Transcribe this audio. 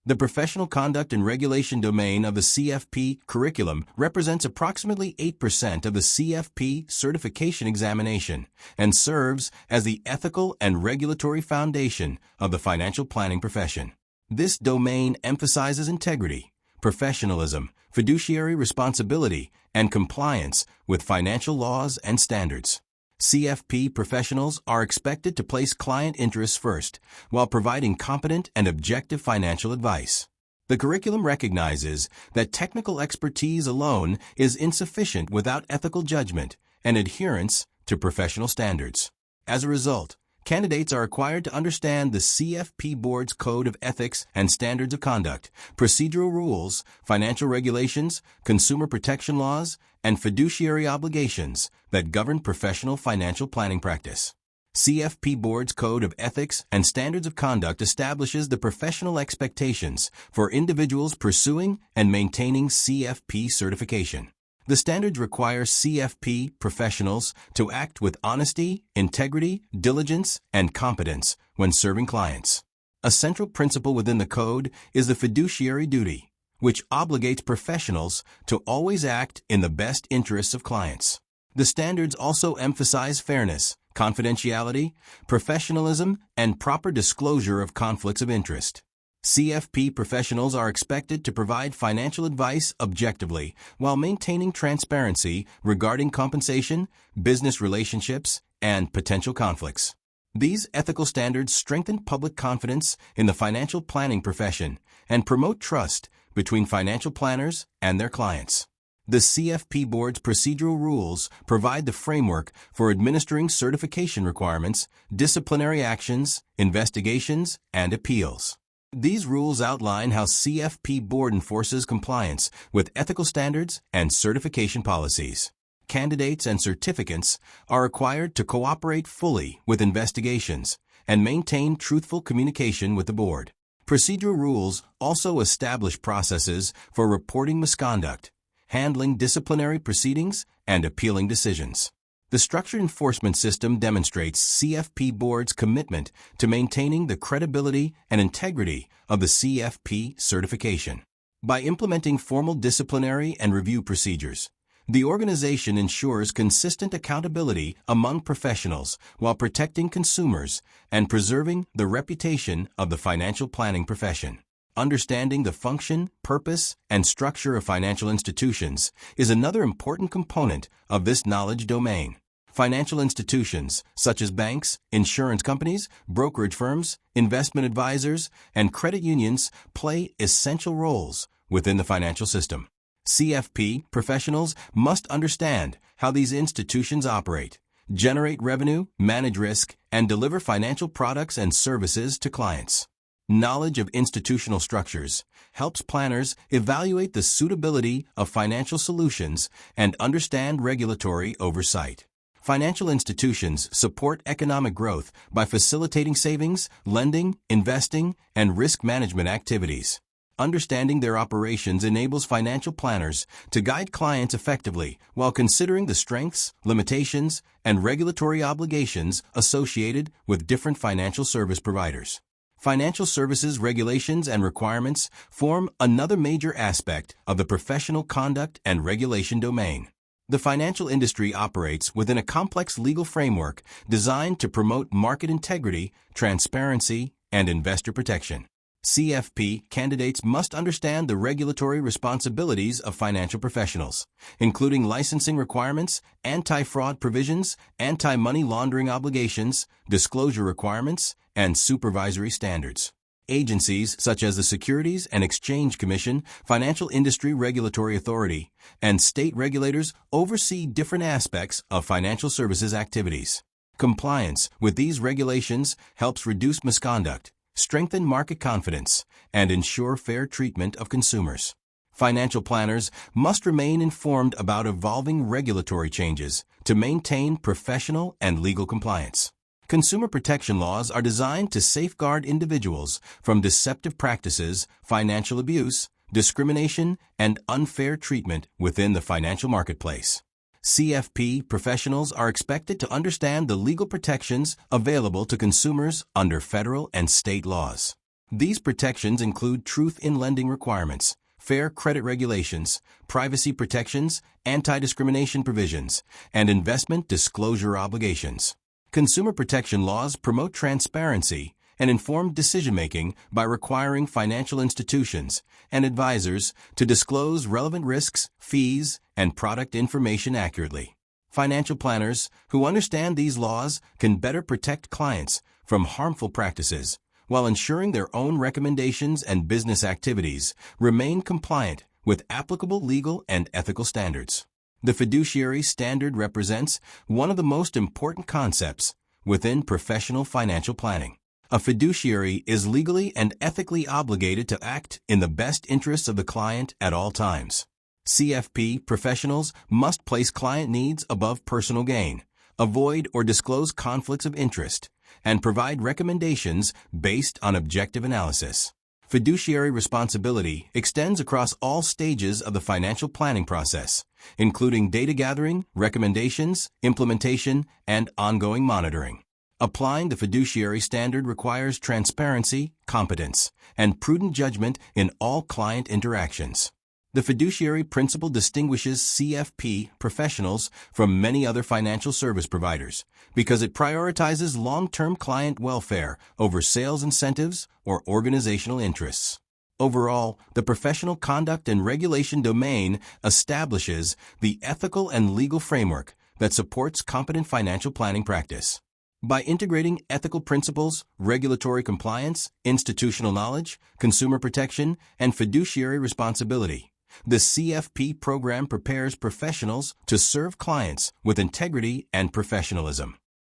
The professional conduct and regulation domain of the CFP curriculum represents approximately 8% of the CFP certification examination and serves as the ethical and regulatory foundation of the financial planning profession. This domain emphasizes integrity, professionalism, fiduciary responsibility, and compliance with financial laws and standards. CFP professionals are expected to place client interests first while providing competent and objective financial advice. The curriculum recognizes that technical expertise alone is insufficient without ethical judgment and adherence to professional standards. As a result, candidates are required to understand the CFP Board's Code of Ethics and Standards of Conduct, procedural rules, financial regulations, consumer protection laws, and fiduciary obligations that govern professional financial planning practice. CFP Board's Code of Ethics and Standards of Conduct establishes the professional expectations for individuals pursuing and maintaining CFP certification. The standards require CFP professionals to act with honesty, integrity, diligence, and competence when serving clients. A central principle within the code is the fiduciary duty, which obligates professionals to always act in the best interests of clients. The standards also emphasize fairness, confidentiality, professionalism, and proper disclosure of conflicts of interest. CFP professionals are expected to provide financial advice objectively while maintaining transparency regarding compensation, business relationships, and potential conflicts. These ethical standards strengthen public confidence in the financial planning profession and promote trust between financial planners and their clients. The CFP Board's procedural rules provide the framework for administering certification requirements, disciplinary actions, investigations, and appeals. These rules outline how CFP Board enforces compliance with ethical standards and certification policies. Candidates and certificants are required to cooperate fully with investigations and maintain truthful communication with the Board. Procedural rules also establish processes for reporting misconduct, handling disciplinary proceedings, and appealing decisions. The structured enforcement system demonstrates CFP Board's commitment to maintaining the credibility and integrity of the CFP certification. By implementing formal disciplinary and review procedures, the organization ensures consistent accountability among professionals while protecting consumers and preserving the reputation of the financial planning profession. Understanding the function, purpose, and structure of financial institutions is another important component of this knowledge domain. Financial institutions, such as banks, insurance companies, brokerage firms, investment advisors, and credit unions, play essential roles within the financial system. CFP professionals must understand how these institutions operate, generate revenue, manage risk, and deliver financial products and services to clients. Knowledge of institutional structures helps planners evaluate the suitability of financial solutions and understand regulatory oversight. Financial institutions support economic growth by facilitating savings, lending, investing, and risk management activities. Understanding their operations enables financial planners to guide clients effectively while considering the strengths, limitations, and regulatory obligations associated with different financial service providers. Financial services regulations and requirements form another major aspect of the professional conduct and regulation domain. The financial industry operates within a complex legal framework designed to promote market integrity, transparency, and investor protection. CFP candidates must understand the regulatory responsibilities of financial professionals, including licensing requirements, anti-fraud provisions, anti-money laundering obligations, disclosure requirements, and supervisory standards. Agencies such as the Securities and Exchange Commission, Financial Industry Regulatory Authority, and state regulators oversee different aspects of financial services activities. Compliance with these regulations helps reduce misconduct, strengthen market confidence, and ensure fair treatment of consumers. Financial planners must remain informed about evolving regulatory changes to maintain professional and legal compliance. Consumer protection laws are designed to safeguard individuals from deceptive practices, financial abuse, discrimination, and unfair treatment within the financial marketplace. CFP professionals are expected to understand the legal protections available to consumers under federal and state laws. These protections include truth in lending requirements, fair credit regulations, privacy protections, anti-discrimination provisions, and investment disclosure obligations. Consumer protection laws promote transparency and informed decision-making by requiring financial institutions and advisors to disclose relevant risks, fees, and product information accurately. Financial planners who understand these laws can better protect clients from harmful practices while ensuring their own recommendations and business activities remain compliant with applicable legal and ethical standards. The fiduciary standard represents one of the most important concepts within professional financial planning. A fiduciary is legally and ethically obligated to act in the best interests of the client at all times. CFP professionals must place client needs above personal gain, avoid or disclose conflicts of interest, and provide recommendations based on objective analysis. Fiduciary responsibility extends across all stages of the financial planning process, including data gathering, recommendations, implementation, and ongoing monitoring. Applying the fiduciary standard requires transparency, competence, and prudent judgment in all client interactions. The fiduciary principle distinguishes CFP professionals from many other financial service providers because it prioritizes long-term client welfare over sales incentives or organizational interests. Overall, the professional conduct and regulation domain establishes the ethical and legal framework that supports competent financial planning practice. By integrating ethical principles, regulatory compliance, institutional knowledge, consumer protection, and fiduciary responsibility, the CFP program prepares professionals to serve clients with integrity and professionalism.